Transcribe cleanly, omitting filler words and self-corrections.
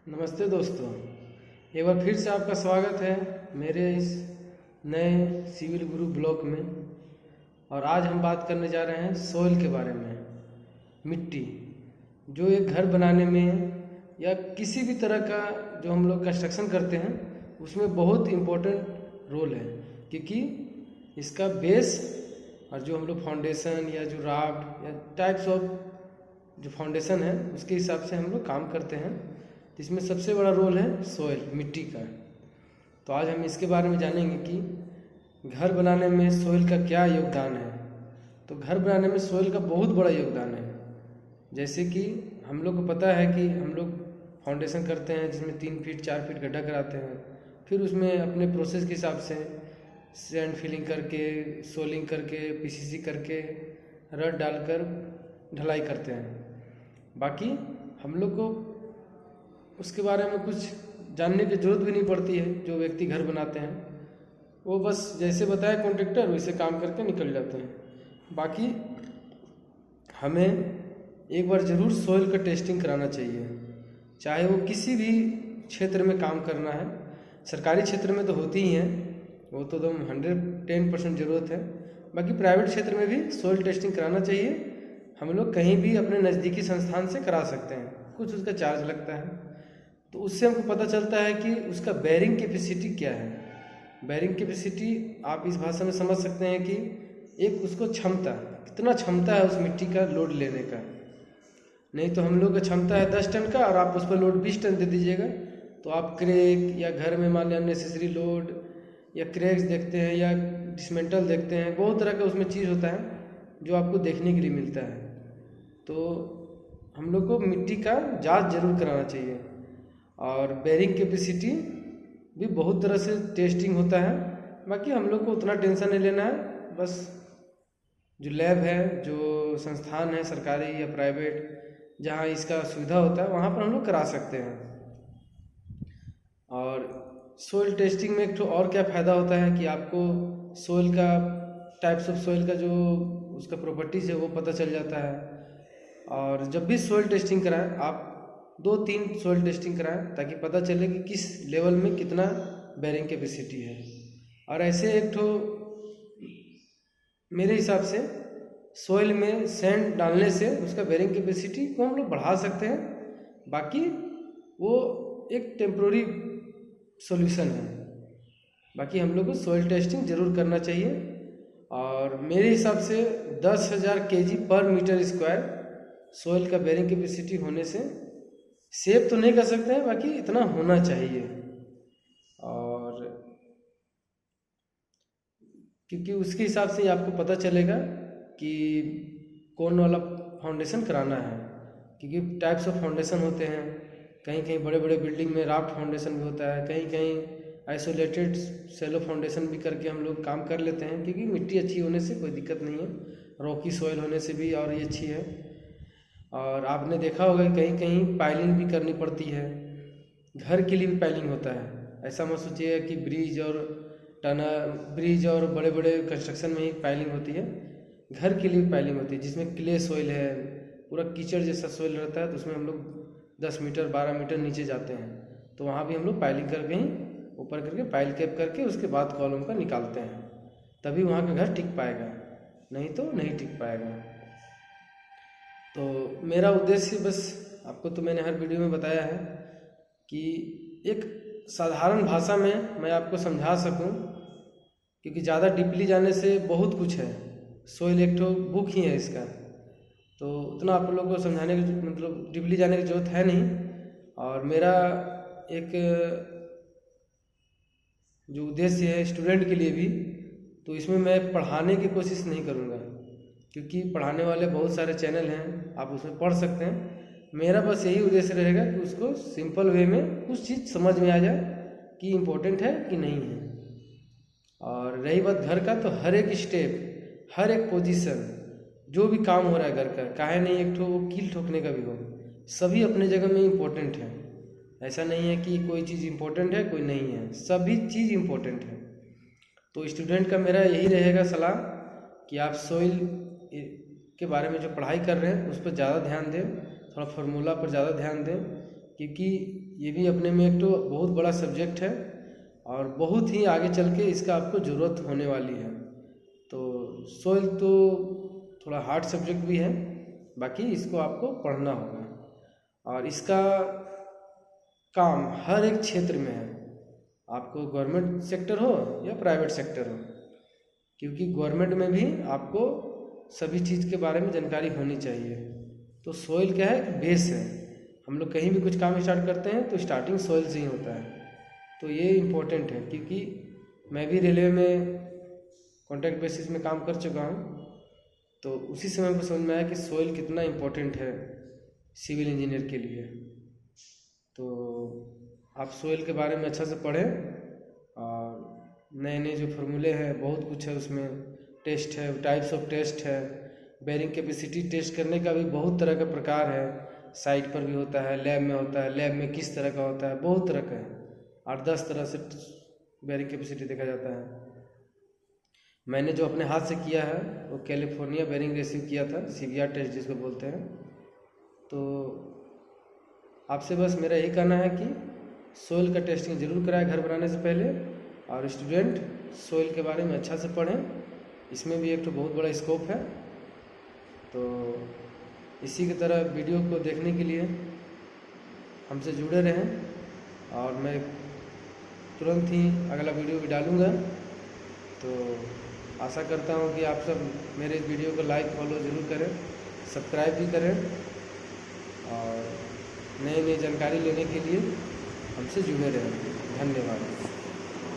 नमस्ते दोस्तों, एक बार फिर से आपका स्वागत है मेरे इस नए सिविल गुरु ब्लॉग में। और आज हम बात करने जा रहे हैं सॉइल के बारे में। मिट्टी जो एक घर बनाने में या किसी भी तरह का जो हम लोग कंस्ट्रक्शन करते हैं उसमें बहुत इम्पोर्टेंट रोल है, क्योंकि इसका बेस और जो हम लोग फाउंडेशन या जो राफ्ट या टाइप्स ऑफ जो फाउंडेशन है उसके हिसाब से हम लोग काम करते हैं। इसमें सबसे बड़ा रोल है सॉइल, मिट्टी का। तो आज हम इसके बारे में जानेंगे कि घर बनाने में सॉइल का क्या योगदान है। तो घर बनाने में सॉइल का बहुत बड़ा योगदान है। जैसे कि हम लोग को पता है कि हम लोग फाउंडेशन करते हैं जिसमें 3 फीट 4 फीट गड्ढा कराते हैं, फिर उसमें अपने प्रोसेस के हिसाब से सैंड फिलिंग करके, सोलिंग करके, पीसीसी करके, रड डालकर ढलाई करते हैं। बाकी हम लोग को उसके बारे में कुछ जानने की ज़रूरत भी नहीं पड़ती है। जो व्यक्ति घर बनाते हैं वो बस जैसे बताए कॉन्ट्रैक्टर वैसे काम करके निकल जाते हैं। बाकी हमें एक बार ज़रूर सॉइल का टेस्टिंग कराना चाहिए, चाहे वो किसी भी क्षेत्र में काम करना है। सरकारी क्षेत्र में तो होती ही हैं, वो तो एकदम 110% ज़रूरत है। बाकी प्राइवेट क्षेत्र में भी सॉइल टेस्टिंग कराना चाहिए। हम लोग कहीं भी अपने नज़दीकी संस्थान से करा सकते हैं, कुछ उसका चार्ज लगता है। तो उससे हमको पता चलता है कि उसका बेयरिंग कैपेसिटी क्या है। बेयरिंग कैपेसिटी आप इस भाषा में समझ सकते हैं कि एक उसको क्षमता, कितना क्षमता है उस मिट्टी का लोड लेने का। नहीं तो हम लोग का क्षमता है 10 टन का और आप उस पर लोड 20 टन दे दीजिएगा तो आप क्रैक या घर में मान लिया अननेसेसरी लोड या क्रैक्स देखते हैं या डिसमेंटल देखते हैं। बहुत तरह का उसमें चीज़ होता है जो आपको देखने के लिए मिलता है। तो हम लोग को मिट्टी का जांच जरूर कराना चाहिए। और बेयरिंग कैपेसिटी भी बहुत तरह से टेस्टिंग होता है। बाकी हम लोग को उतना टेंशन नहीं लेना है, बस जो लैब है, जो संस्थान है सरकारी या प्राइवेट जहाँ इसका सुविधा होता है वहाँ पर हम लोग करा सकते हैं। और सोइल टेस्टिंग में एक तो और क्या फ़ायदा होता है कि आपको सोइल का टाइप्स ऑफ सोइल का जो उसका प्रॉपर्टीज़ है वो पता चल जाता है। और जब भी सोइल टेस्टिंग कराएं आप 2-3 सोइल टेस्टिंग कराएं ताकि पता चले कि किस लेवल में कितना बेयरिंग कैपेसिटी है। और ऐसे एक तो मेरे हिसाब से सोइल में सैंड डालने से उसका बेयरिंग कैपेसिटी को हम लोग बढ़ा सकते हैं। बाकी वो एक टेम्प्रोरी सॉल्यूशन है। बाकी हम लोग को सोइल टेस्टिंग ज़रूर करना चाहिए। और मेरे हिसाब से 10,000 kg पर मीटर स्क्वायर सोइल का बेयरिंग कैपेसिटी होने से सेव तो नहीं कर सकते हैं, बाकी इतना होना चाहिए। और क्योंकि उसके हिसाब से आपको पता चलेगा कि कौन वाला फाउंडेशन कराना है। क्योंकि टाइप्स ऑफ फाउंडेशन होते हैं, कहीं कहीं बड़े बड़े बिल्डिंग में राफ्ट फाउंडेशन भी होता है, कहीं कहीं आइसोलेटेड सेलो फाउंडेशन भी करके हम लोग काम कर लेते हैं। क्योंकि मिट्टी अच्छी होने से कोई दिक्कत नहीं है, रॉकी सॉइल होने से भी और ये अच्छी है। और आपने देखा होगा कहीं कहीं पाइलिंग भी करनी पड़ती है, घर के लिए भी पाइलिंग होता है। ऐसा मत सोचिए कि ब्रिज और बड़े बड़े कंस्ट्रक्शन में ही पाइलिंग होती है, घर के लिए भी पाइलिंग होती है। जिसमें क्ले सॉइल है, पूरा कीचड़ जैसा सॉइल रहता है, तो उसमें हम लोग 10 मीटर 12 मीटर नीचे जाते हैं, तो वहाँ भी हम लोग पाइलिंग करके ही ऊपर करके पाइल कैप करके उसके बाद कॉलम का निकालते हैं, तभी वहाँ का घर टिक पाएगा, नहीं तो नहीं टिक पाएगा। तो मेरा उद्देश्य बस आपको तो मैंने हर वीडियो में बताया है कि एक साधारण भाषा में मैं आपको समझा सकूं, क्योंकि ज़्यादा डीपली जाने से बहुत कुछ है। सोइल एक तो बुक ही है इसका, तो उतना आप लोगों को समझाने की मतलब डीपली जाने की ज़रूरत है नहीं। और मेरा एक जो उद्देश्य है स्टूडेंट के लिए भी, तो इसमें मैं पढ़ाने की कोशिश नहीं करूँगा, क्योंकि पढ़ाने वाले बहुत सारे चैनल हैं, आप उसमें पढ़ सकते हैं। मेरा बस यही उद्देश्य रहेगा कि उसको सिंपल वे में कुछ चीज़ समझ में आ जाए कि इम्पोर्टेंट है कि नहीं है। और रही बात घर का, तो हर एक स्टेप, हर एक पोजीशन, जो भी काम हो रहा है घर का, काहे नहीं एक तो वो कील ठोकने का भी हो, सभी अपने जगह में इम्पोर्टेंट है। ऐसा नहीं है कि कोई चीज़ इम्पोर्टेंट है कोई नहीं है, सभी चीज़ इम्पोर्टेंट है। तो स्टूडेंट का मेरा यही रहेगा सलाह कि आप सोइल के बारे में जो पढ़ाई कर रहे हैं उस पर ज़्यादा ध्यान दें, थोड़ा फार्मूला पर ज़्यादा ध्यान दें क्योंकि ये भी अपने में एक तो बहुत बड़ा सब्जेक्ट है और बहुत ही आगे चल के इसका आपको ज़रूरत होने वाली है। तो सोइल तो थोड़ा हार्ड सब्जेक्ट भी है, बाकी इसको आपको पढ़ना होगा और इसका काम हर एक क्षेत्र में है, आपको गवर्नमेंट सेक्टर हो या प्राइवेट सेक्टर हो, क्योंकि गवर्नमेंट में भी आपको सभी चीज़ के बारे में जानकारी होनी चाहिए। तो सोइल क्या है, बेस है। हम लोग कहीं भी कुछ काम स्टार्ट करते हैं तो स्टार्टिंग सोइल से ही होता है। तो ये इम्पोर्टेंट है, क्योंकि मैं भी रेलवे में कॉन्ट्रैक्ट बेसिस में काम कर चुका हूँ, तो उसी समय मुझे समझ में आया कि सोइल कितना इम्पोर्टेंट है सिविल इंजीनियर के लिए। तो आप सोइल के बारे में अच्छा से पढ़ें और नए नए जो फार्मूले हैं बहुत कुछ है उसमें, टेस्ट है, टाइप्स ऑफ टेस्ट है, बेरिंग कैपेसिटी टेस्ट करने का भी बहुत तरह का प्रकार है, साइट पर भी होता है, लैब में होता है, लैब में किस तरह का होता है, बहुत तरह का है, 8-10 तरह से बेरिंग कैपेसिटी देखा जाता है। मैंने जो अपने हाथ से किया है वो कैलिफोर्निया बेरिंग रेशियो किया था, CBR टेस्ट जिसको बोलते हैं। तो आपसे बस मेरा यही कहना है कि सोइल का टेस्टिंग ज़रूर कराएं घर बनाने से पहले, और स्टूडेंट सोइल के बारे में अच्छा से पढ़ें, इसमें भी एक तो बहुत बड़ा स्कोप है। तो इसी की तरह वीडियो को देखने के लिए हमसे जुड़े रहें और मैं तुरंत ही अगला वीडियो भी डालूँगा। तो आशा करता हूँ कि आप सब मेरे इस वीडियो को लाइक फॉलो ज़रूर करें, सब्सक्राइब भी करें और नई नई जानकारी लेने के लिए हमसे जुड़े रहें। धन्यवाद।